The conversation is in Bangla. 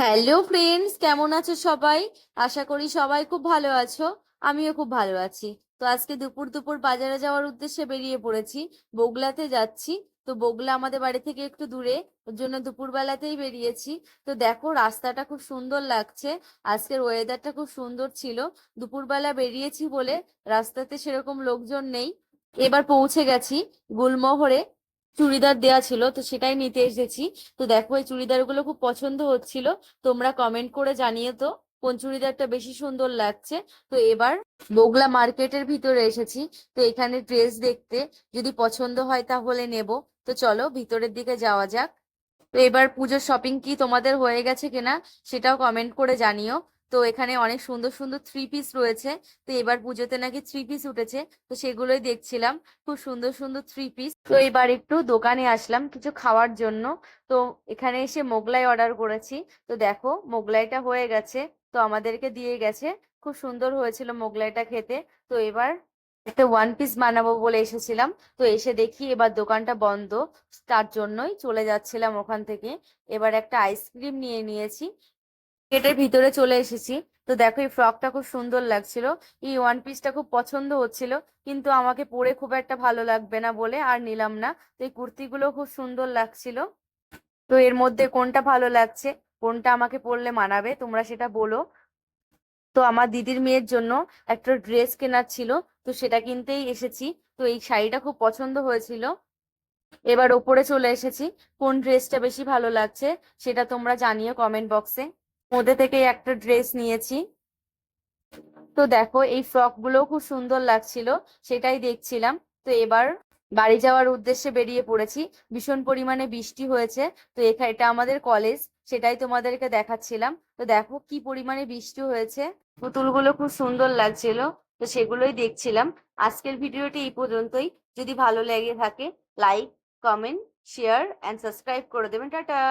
হ্যালো ফ্রেন্ডস, কেমন আছো সবাই? আশা করি সবাই খুব ভালো আছো। আমিও খুব ভালো আছি। তো আজকে দুপুর দুপুর বাজারে যাওয়ার উদ্দেশ্যে বেরিয়ে পড়েছি। বগলাতে যাচ্ছি। তো বগলা আমাদের বাড়ি থেকে একটু দূরে, ওর জন্য দুপুরবেলাতেই বেরিয়েছি। তো দেখো, রাস্তাটা খুব সুন্দর লাগছে। আজকের ওয়েদারটা খুব সুন্দর ছিল। দুপুরবেলা বেরিয়েছি বলে রাস্তাতে সেরকম লোকজন নেই। এবার পৌঁছে গেছি গুলমোহরে। চুড়িদার দেয়া ছিল, তো সেটাই নিতে এসেছি। তো দেখো, এই চুড়িদারগুলো খুব পছন্দ হচ্ছিল। তোমরা কমেন্ট করে জানিয়ে তো কোন চুড়িদারটা বেশি সুন্দর লাগছে। তো এবার বগলা মার্কেটের ভিতরে এসেছি। তো এখানে ড্রেস দেখতে, যদি পছন্দ হয় তাহলে নেব। তো চলো ভিতরের দিকে যাওয়া যাক। তো এবার পুজোর শপিং কি তোমাদের হয়ে গেছে কিনা সেটাও কমেন্ট করে জানিও। তো এখানে অনেক সুন্দর সুন্দর থ্রি পিস রয়েছে। তো এবার পুজোতে নাকি থ্রি পিস উঠেছে, তো সেগুলোই দেখছিলাম। খুব সুন্দর সুন্দর থ্রি পিস। তো এবার একটু দোকানে আসলাম কিছু খাওয়ার জন্য। তো এখানে এসে মোগলাই অর্ডার করেছি। তো দেখো, মোগলাইটা হয়ে গেছে। তো আমাদেরকে দিয়ে গেছে। খুব সুন্দর হয়েছিল মোগলাইটা খেতে। তো এবার একটা ওয়ান পিস বানাবো বলে এসেছিলাম। তো এসে দেখি এবার দোকানটা বন্ধ। তার জন্যই চলে যাচ্ছিলাম ওখান থেকে। এবার একটা আইসক্রিম নিয়ে নিয়েছি। গেটের ভিতরে চলে এসেছি। তো দেখো, এই ফ্রকটা খুব সুন্দর লাগছিল। এই ওয়ান পিসটা খুব পছন্দ হচ্ছিল, কিন্তু আমাকে পরে খুব একটা ভালো লাগবে না বলে আর নিলাম না। তো এই কুর্তিগুলো খুব সুন্দর লাগছিল। তো এর মধ্যে কোনটা ভালো লাগছে, কোনটা আমাকে পরলে মানাবে, তোমরা সেটা বলো। তো আমার দিদির মেয়ের জন্য একটা ড্রেস কেনার ছিল, তো সেটা কিনতেই এসেছি। তো এই শাড়িটা খুব পছন্দ হয়েছিল। এবার ওপরে চলে এসেছি। কোন ড্রেসটা বেশি ভালো লাগছে সেটা তোমরা জানিও কমেন্ট বক্সে। মধ্যে থেকে একটা ড্রেস নিয়েছি। তো দেখো, এই ফ্রক গুলো খুব সুন্দর লাগছিল, সেটাই দেখছিলাম। তো এবার বাড়ি যাওয়ার উদ্দেশ্যে বেরিয়ে পড়েছি। ভীষণ পরিমাণে বৃষ্টি হয়েছে। তো এটা আমাদের কলেজ, সেটাই তোমাদেরকে দেখাচ্ছিলাম। তো দেখো কি পরিমাণে বৃষ্টি হয়েছে। পুতুলগুলো খুব সুন্দর লাগছিল, তো সেগুলোই দেখছিলাম। আজকের ভিডিওটি এই পর্যন্তই। যদি ভালো লেগে থাকে, like, comment, share and subscribe করে দেবেন। টাটা।